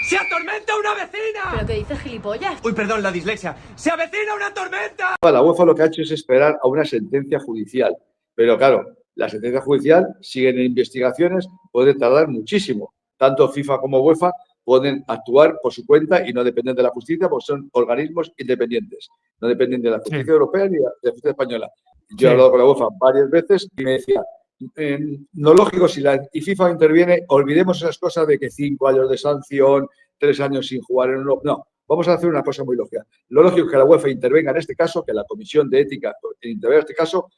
¡Se atormenta una vecina! ¿Pero qué dices, gilipollas? Uy, perdón, la dislexia. ¡Se avecina una tormenta! La UEFA lo que ha hecho es esperar a una sentencia judicial. Pero claro, la sentencia judicial siguen en investigaciones, puede tardar muchísimo. Tanto FIFA como UEFA pueden actuar por su cuenta y no dependen de la justicia porque son organismos independientes. No dependen de la justicia europea ni de la justicia española. Yo he hablado con la UEFA varias veces y me decía, no lógico, si la FIFA interviene, olvidemos esas cosas de que 5 años de sanción, 3 años sin jugar en uno. No, vamos a hacer una cosa muy lógica. Lo lógico es que la UEFA intervenga en este caso, que la Comisión de Ética intervenga en este caso.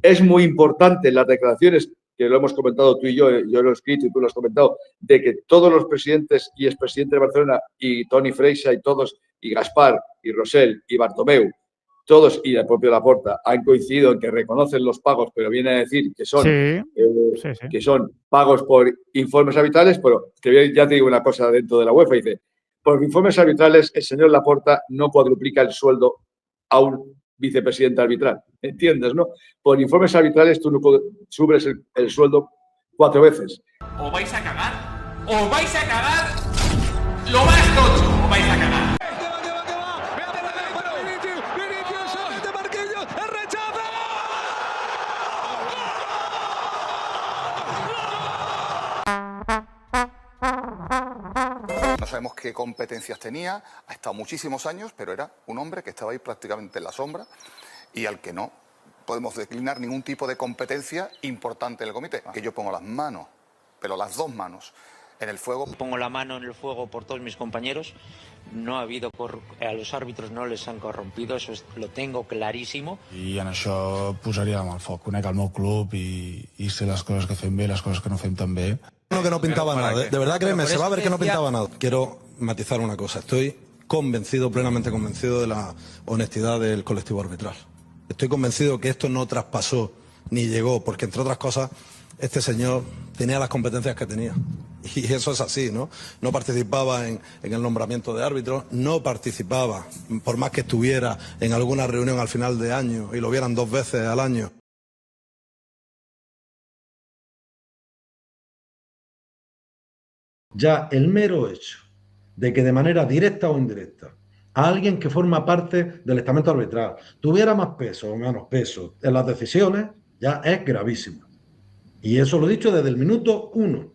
Es muy importante las declaraciones, que lo hemos comentado tú y yo lo he escrito y tú lo has comentado, de que todos los presidentes y expresidentes de Barcelona y Toni Freixa y todos, y Gaspar, y Rosell, y Bartomeu, todos y el propio Laporta han coincidido en que reconocen los pagos, pero viene a decir que son, que son pagos por informes arbitrales, pero que ya te digo una cosa dentro de la UEFA, dice, por informes arbitrales el señor Laporta no cuadruplica el sueldo a un vicepresidente arbitral, ¿entiendes, no? Por informes arbitrales tú no subes el sueldo 4 veces. O vais a cagar, o vais a cagar lo más tocho, o vais a cagar. No sabemos qué competencias tenía, ha estado muchísimos años, pero era un hombre que estaba ahí prácticamente en la sombra y al que no podemos declinar ningún tipo de competencia importante en el comité. Que yo pongo las manos, pero las 2 manos, en el fuego. Pongo la mano en el fuego por todos mis compañeros. No ha habido a los árbitros no les han corrompido, eso lo tengo clarísimo. I en això posaria la mà al foc. Conec el meu club i sé les coses que fem bé, les coses que no fem tan bé. Que no pintaba nada, de verdad, créeme, se va a ver que no pintaba nada. Quiero matizar una cosa, estoy convencido, plenamente convencido de la honestidad del colectivo arbitral. Estoy convencido que esto no traspasó ni llegó, porque entre otras cosas, este señor tenía las competencias que tenía. Y eso es así, ¿no? No participaba en el nombramiento de árbitros, no participaba, por más que estuviera en alguna reunión al final de año y lo vieran 2 veces al año. Ya el mero hecho de que de manera directa o indirecta a alguien que forma parte del estamento arbitral tuviera más peso o menos peso en las decisiones, ya es gravísimo. Y eso lo he dicho desde el minuto 1.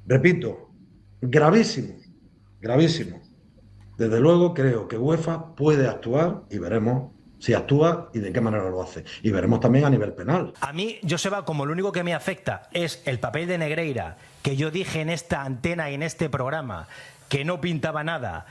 Repito, gravísimo, gravísimo. Desde luego creo que UEFA puede actuar y veremos si actúa y de qué manera lo hace. Y veremos también a nivel penal. A mí, Joseba, como lo único que me afecta es el papel de Negreira, que yo dije en esta antena y en este programa que no pintaba nada,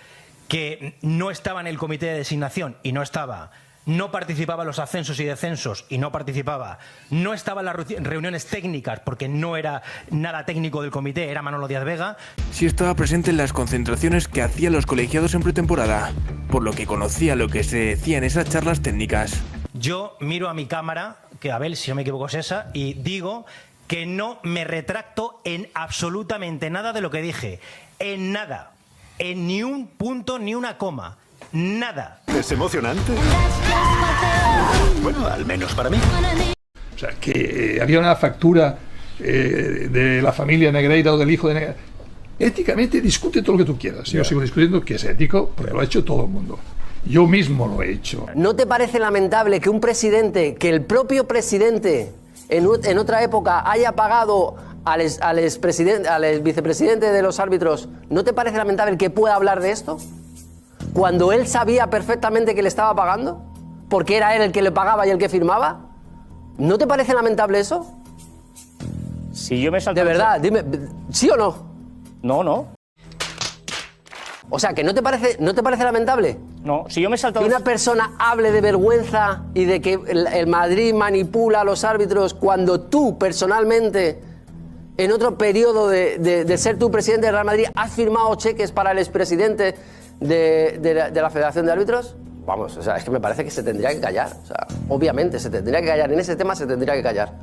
que no estaba en el comité de designación y no estaba, no participaba en los ascensos y descensos y no participaba, no estaba en las reuniones técnicas porque no era nada técnico del comité, era Manolo Díaz Vega. Sí estaba presente en las concentraciones que hacían los colegiados en pretemporada, por lo que conocía lo que se decía en esas charlas técnicas. Yo miro a mi cámara, que Abel, si no me equivoco es esa, y digo que no me retracto en absolutamente nada de lo que dije, en nada, en ni un punto ni una coma. Nada. ¿Es emocionante? Bueno, al menos para mí. O sea, que había una factura de la familia Negreira o del hijo de Negreira. Éticamente discute todo lo que tú quieras. Yo sigo discutiendo que es ético, porque lo ha hecho todo el mundo. Yo mismo lo he hecho. ¿No te parece lamentable que un presidente, que el propio presidente en otra época haya pagado al vicepresidente de los árbitros? ¿No te parece lamentable que pueda hablar de esto? Cuando él sabía perfectamente que le estaba pagando, porque era él el que le pagaba y el que firmaba. ¿No te parece lamentable eso? Si yo me salto... De verdad, dime, ¿sí o no? No, no. O sea, ¿que no te parece lamentable? No, si yo me salto... Que una persona hable de vergüenza y de que el Madrid manipula a los árbitros cuando tú, personalmente, en otro periodo de ser tú presidente del Real Madrid, has firmado cheques para el expresidente de la Federación de Árbitros. Vamos, o sea, es que me parece que se tendría que callar. O sea, obviamente se tendría que callar. En ese tema se tendría que callar.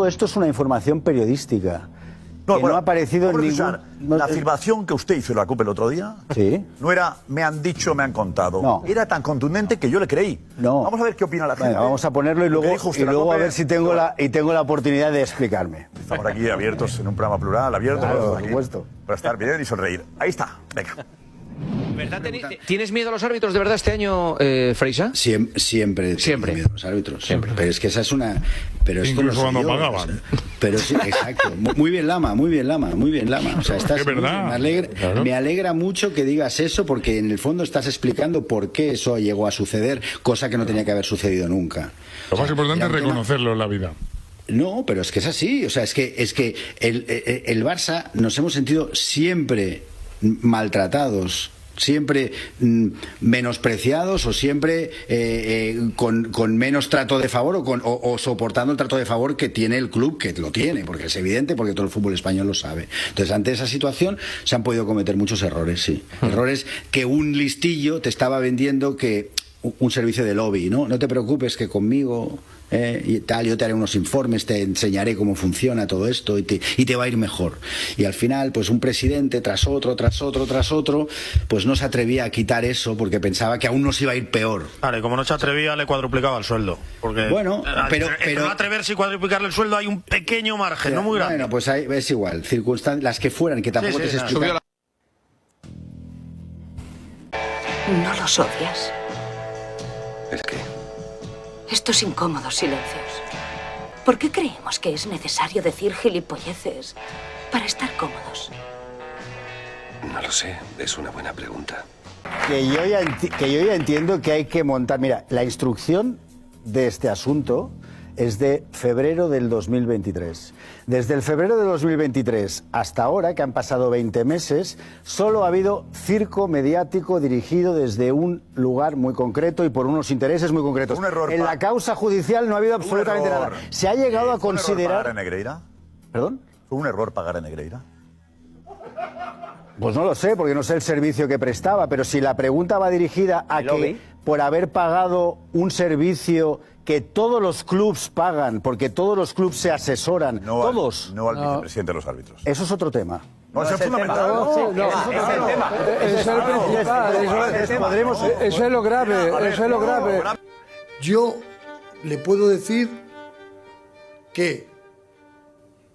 Esto es una información periodística No, que no ha aparecido en ningún... La afirmación que usted hizo en la COPE el otro día no era me han dicho, me han contado. No. Era tan contundente que yo le creí. No. Vamos a ver qué opina la gente. Bueno, vamos a ponerlo y luego a ver si tengo la oportunidad de explicarme. Estamos aquí abiertos en un programa plural, abierto. Claro, por aquí supuesto. Para estar bien y sonreír. Ahí está. Venga. ¿Verdad, ¿Tienes miedo a los árbitros de verdad este año, Freisa? Siempre. Miedo a los árbitros. Siempre. Pero es que esa es una... Pero esto incluso no cuando yo, pagaban. O sea, pero sí, exacto. Muy bien, Lama. O sea, estás, es verdad. Me alegra mucho que digas eso porque en el fondo estás explicando por qué eso llegó a suceder, cosa que no tenía que haber sucedido nunca. Lo más importante es reconocerlo en la vida. No, pero es que es así. O sea, es que el Barça nos hemos sentido siempre maltratados, siempre menospreciados o siempre con menos trato de favor o soportando el trato de favor que tiene el club, que lo tiene, porque es evidente, porque todo el fútbol español lo sabe. Entonces, ante esa situación se han podido cometer muchos errores, sí. Errores que un listillo te estaba vendiendo que un servicio de lobby, ¿no? No te preocupes que conmigo y tal, yo te haré unos informes, te enseñaré cómo funciona todo esto y te va a ir mejor. Y al final, pues un presidente tras otro, pues no se atrevía a quitar eso porque pensaba que aún nos iba a ir peor. Vale, como no se atrevía, le cuadruplicaba el sueldo. Porque bueno, pero no atreverse y cuadruplicarle el sueldo hay un pequeño margen, no muy grande. Bueno, pues es igual, circunstancias, las que fueran, que tampoco te se explica. ¿No los odias? ¿Es qué? Estos incómodos silencios. ¿Por qué creemos que es necesario decir gilipolleces para estar cómodos? No lo sé, es una buena pregunta. Que yo ya entiendo que hay que montar... Mira, la instrucción de este asunto es de febrero del 2023. Desde el febrero de 2023 hasta ahora, que han pasado 20 meses, solo ha habido circo mediático dirigido desde un lugar muy concreto y por unos intereses muy concretos. Un error, en la causa judicial no ha habido absolutamente nada. Se ha llegado a considerar... ¿Fue un error pagar en Negreira? ¿Perdón? ¿Fue un error pagar en Negreira? Pues no lo sé, porque no sé el servicio que prestaba, pero si la pregunta va dirigida a que por haber pagado un servicio que todos los clubs pagan, porque todos los clubs se asesoran, todos. No al vicepresidente de los árbitros. Eso es otro tema. No, eso es fundamental. Eso es lo grave. Yo le puedo decir que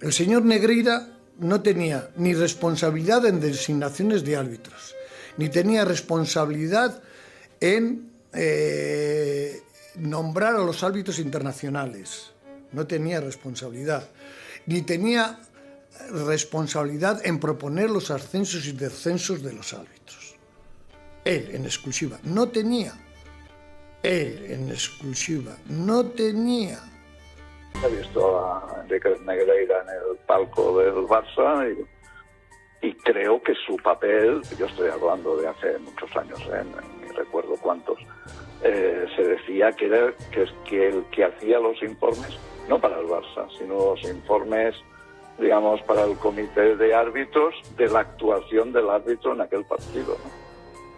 el señor Negreira no tenía ni responsabilidad en designaciones de árbitros, ni tenía responsabilidad en nombrar a los árbitros internacionales. No tenía responsabilidad. Ni tenía responsabilidad en proponer los ascensos y descensos de los árbitros. Él, en exclusiva, no tenía. Él, en exclusiva, no tenía. He visto a Enrique Negreira en el palco del Barça y creo que su papel, yo estoy hablando de hace muchos años, ni recuerdo cuántos, se decía que era que el que hacía los informes, no para el Barça, sino los informes, digamos, para el comité de árbitros de la actuación del árbitro en aquel partido, ¿no?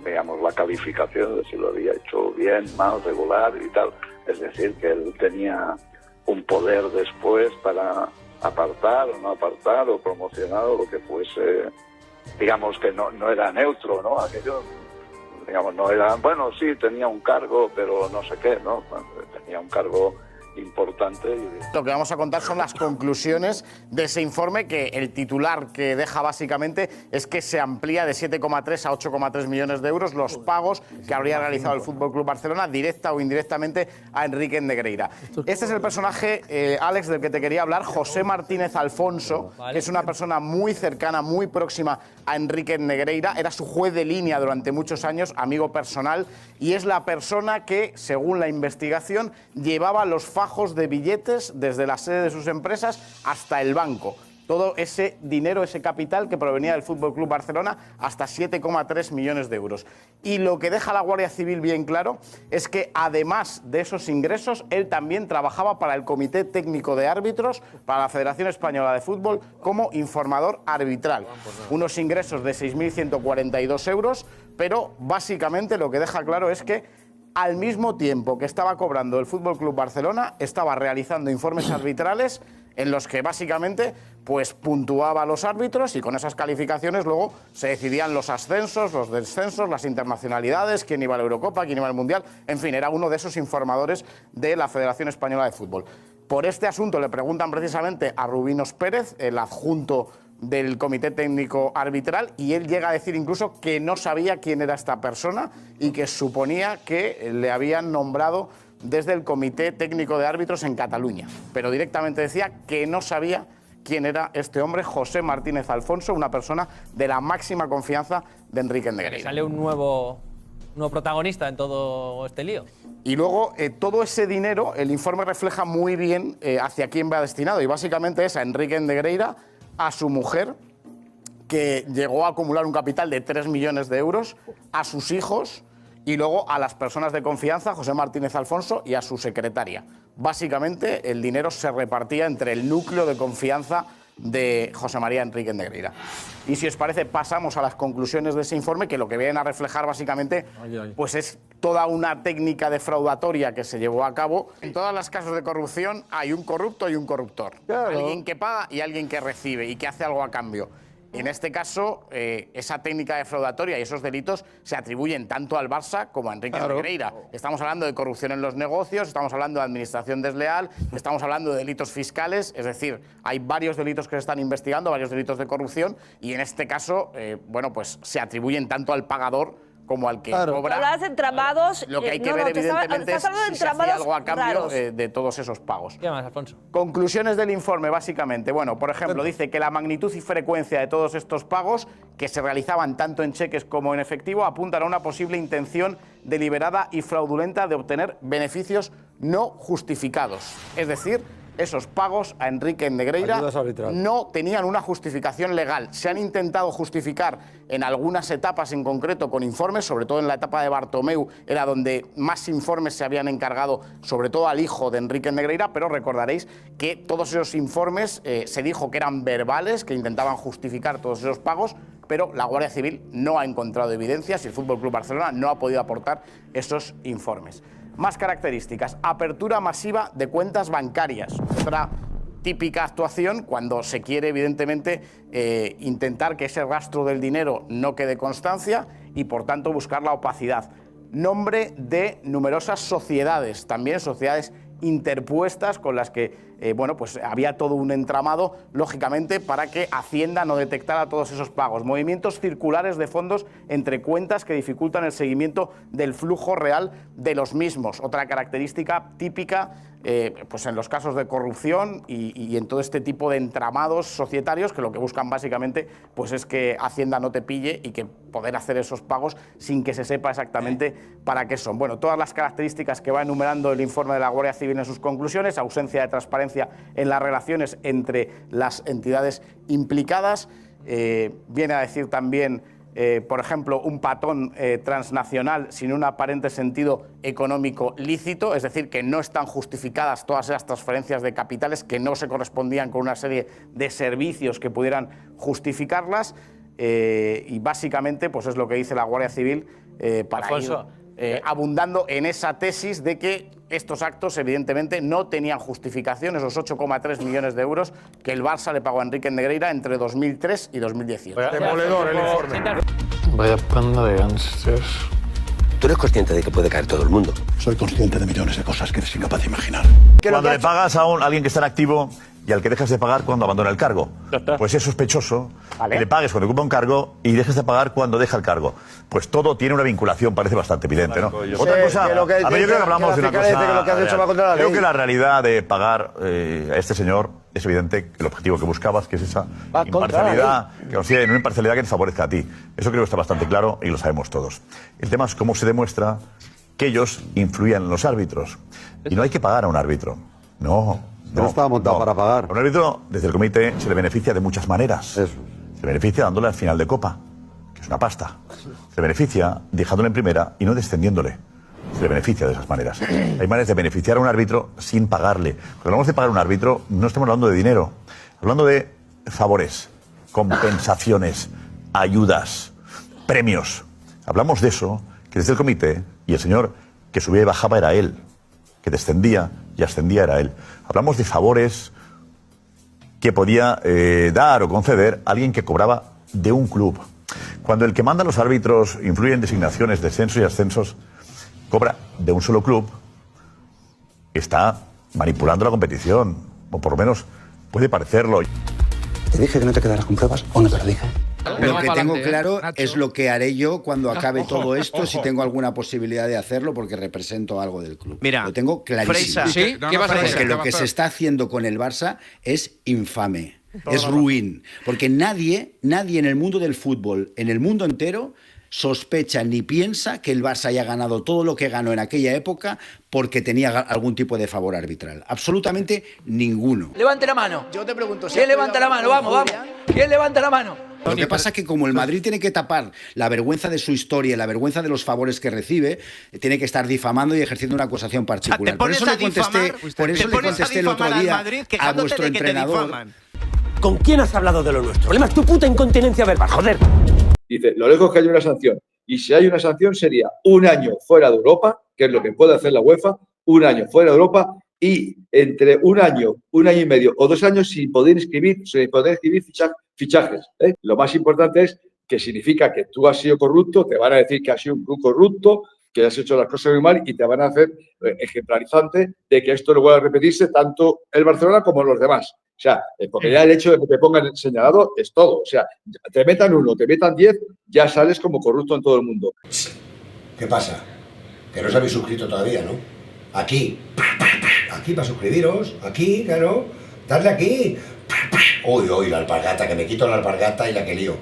Digamos, la calificación de si lo había hecho bien, mal, regular y tal. Es decir, que él tenía un poder después para apartar o no apartar o promocionar o lo que fuese, digamos que no era neutro, ¿no? Aquello, digamos, no era, bueno, sí, tenía un cargo, pero no sé qué, ¿no? Tenía un cargo importante. Lo que vamos a contar son las conclusiones de ese informe, que el titular que deja básicamente es que se amplía de 7,3 a 8,3 millones de euros los pagos que habría realizado el Fútbol Club Barcelona directa o indirectamente a Enrique Negreira. Este es el personaje, Alex, del que te quería hablar, José Martínez Alfonso, que es una persona muy cercana, muy próxima a Enrique Negreira, era su juez de línea durante muchos años, amigo personal, y es la persona que, según la investigación, llevaba los fajos de billetes desde la sede de sus empresas hasta el banco. Todo ese dinero, ese capital que provenía del Fútbol Club Barcelona, hasta 7,3 millones de euros. Y lo que deja la Guardia Civil bien claro es que, además de esos ingresos, él también trabajaba para el Comité Técnico de Árbitros, para la Federación Española de Fútbol, como informador arbitral. Unos ingresos de 6.142 euros, pero básicamente lo que deja claro es que al mismo tiempo que estaba cobrando el Fútbol Club Barcelona, estaba realizando informes arbitrales en los que básicamente pues puntuaba a los árbitros y con esas calificaciones luego se decidían los ascensos, los descensos, las internacionalidades, quién iba a la Eurocopa, quién iba al Mundial. En fin, era uno de esos informadores de la Federación Española de Fútbol. Por este asunto le preguntan precisamente a Rubinos Pérez, el adjunto del Comité Técnico Arbitral, y él llega a decir incluso que no sabía quién era esta persona y que suponía que le habían nombrado desde el Comité Técnico de Árbitros en Cataluña, pero directamente decía que no sabía quién era este hombre, José Martínez Alfonso, una persona de la máxima confianza de Enrique Negreira. Sale un nuevo protagonista en todo este lío. Y luego todo ese dinero, el informe refleja muy bien hacia quién va destinado, y básicamente es a Enrique Negreira, a su mujer, que llegó a acumular un capital de 3 millones de euros, a sus hijos y luego a las personas de confianza, José Martínez Alfonso, y a su secretaria. Básicamente el dinero se repartía entre el núcleo de confianza de José María Enrique Negreira. Y si os parece, pasamos a las conclusiones de ese informe, que lo que vienen a reflejar básicamente pues es toda una técnica defraudatoria que se llevó a cabo. En todos los casos de corrupción hay un corrupto y un corruptor. Claro. Alguien que paga y alguien que recibe y que hace algo a cambio. En este caso, esa técnica defraudatoria y esos delitos se atribuyen tanto al Barça como a Enrique Negreira. Estamos hablando de corrupción en los negocios, estamos hablando de administración desleal, estamos hablando de delitos fiscales, es decir, hay varios delitos que se están investigando, varios delitos de corrupción, y en este caso, bueno, pues se atribuyen tanto al pagador como al que cobra. Hablas de entramados. Lo que hay que ver, evidentemente, es si se hacía algo a cambio de todos esos pagos. ¿Qué más, Alfonso? Conclusiones del informe, básicamente. Bueno, por ejemplo, dice que la magnitud y frecuencia de todos estos pagos, que se realizaban tanto en cheques como en efectivo, apuntan a una posible intención deliberada y fraudulenta de obtener beneficios no justificados. Es decir, esos pagos a Enrique Negreira no tenían una justificación legal. Se han intentado justificar en algunas etapas en concreto con informes, sobre todo en la etapa de Bartomeu, era donde más informes se habían encargado, sobre todo al hijo de Enrique Negreira, pero recordaréis que todos esos informes se dijo que eran verbales, que intentaban justificar todos esos pagos, pero la Guardia Civil no ha encontrado evidencias y el Fútbol Club Barcelona no ha podido aportar esos informes. Más características: apertura masiva de cuentas bancarias. Otra típica actuación cuando se quiere, evidentemente, intentar que ese rastro del dinero no quede constancia y, por tanto, buscar la opacidad. Nombre de numerosas sociedades, también sociedades interpuestas con las que bueno, pues había todo un entramado, lógicamente, para que Hacienda no detectara todos esos pagos. Movimientos circulares de fondos entre cuentas que dificultan el seguimiento del flujo real de los mismos. Otra característica típica pues en los casos de corrupción y en todo este tipo de entramados societarios, que lo que buscan básicamente pues es que Hacienda no te pille y que poder hacer esos pagos sin que se sepa exactamente para qué son. Bueno, todas las características que va enumerando el informe de la Guardia Civil en sus conclusiones: ausencia de transparencia en las relaciones entre las entidades implicadas. Viene a decir también, por ejemplo, un patrón transnacional sin un aparente sentido económico lícito, es decir, que no están justificadas todas esas transferencias de capitales, que no se correspondían con una serie de servicios que pudieran justificarlas, y básicamente pues es lo que dice la Guardia Civil para Alfonso, ir abundando en esa tesis de que estos actos evidentemente no tenían justificación, esos 8,3 millones de euros que el Barça le pagó a Enrique Negreira entre 2003 y 2018. Demoledor el informe. Vaya panda de gángsters. Tú eres consciente de que puede caer todo el mundo. Soy consciente de millones de cosas que eres incapaz de imaginar. Cuando le pagas a alguien que está en activo y al que dejas de pagar cuando abandona el cargo, pues es sospechoso que le pagues cuando ocupa un cargo y dejes de pagar cuando deja el cargo. Pues todo tiene una vinculación, parece bastante evidente, ¿no? Otra cosa, a ver, yo creo que hablamos de una cosa. Creo que la realidad de pagar a este señor es evidente, el objetivo que buscabas, que es esa imparcialidad, que considera una imparcialidad que te favorezca a ti. Eso creo que está bastante claro y lo sabemos todos. El tema es cómo se demuestra que ellos influían en los árbitros. Y no hay que pagar a un árbitro. No estaba montado para pagar. A un árbitro, desde el comité, se le beneficia de muchas maneras. Se le beneficia dándole al final de copa, que es una pasta. Se le beneficia dejándole en primera y no descendiéndole. Se le beneficia de esas maneras. Hay maneras de beneficiar a un árbitro sin pagarle. Cuando hablamos de pagar a un árbitro, no estamos hablando de dinero. Hablando de favores, compensaciones, ayudas, premios. Hablamos de eso, que desde el comité, y el señor que subía y bajaba era él, que descendía y ascendía era él. Hablamos de favores que podía dar o conceder a alguien que cobraba de un club. Cuando el que manda a los árbitros influye en designaciones, descensos y ascensos, cobra de un solo club, está manipulando la competición, o por lo menos puede parecerlo. ¿Te dije que no te quedaras con pruebas o no te lo dije? Lo que tengo claro es lo que haré yo cuando acabe todo esto, si tengo alguna posibilidad de hacerlo, porque represento algo del club. Mira, lo tengo clarísimo. Freisa, ¿sí? ¿Qué vas a hacer? Porque lo que se está haciendo con el Barça es infame, es ruin. Porque nadie en el mundo del fútbol, en el mundo entero, sospecha ni piensa que el Barça haya ganado todo lo que ganó en aquella época porque tenía algún tipo de favor arbitral. Absolutamente ninguno. Levante la mano. Yo te pregunto, ¿quién levanta la mano? Vamos. ¿Quién levanta la mano? Lo que pasa es que como el Madrid tiene que tapar la vergüenza de su historia, la vergüenza de los favores que recibe, tiene que estar difamando y ejerciendo una acusación particular. Por eso le contesté el otro día a vuestro entrenador. ¿Con quién has hablado de lo nuestro? El problema es tu puta incontinencia verbal, joder. Dice, lo lejos que hay una sanción. Y si hay una sanción sería 1 año fuera de Europa, que es lo que puede hacer la UEFA, 1 año fuera de Europa y entre 1 año, 1 año y medio o 2 años sin poder inscribir fichajes. Lo más importante es que significa que tú has sido corrupto, te van a decir que has sido un club corrupto, que has hecho las cosas muy mal y te van a hacer ejemplarizante de que esto no vuelva a repetirse tanto el Barcelona como los demás. O sea, porque ya el hecho de que te pongan el señalado es todo. O sea, te metan 1, te metan 10, ya sales como corrupto en todo el mundo. ¿Qué pasa? Que no os habéis suscrito todavía, ¿no? Aquí para suscribiros, aquí, claro, darle aquí. Uy, la alpargata, que me quito la alpargata y la que lío.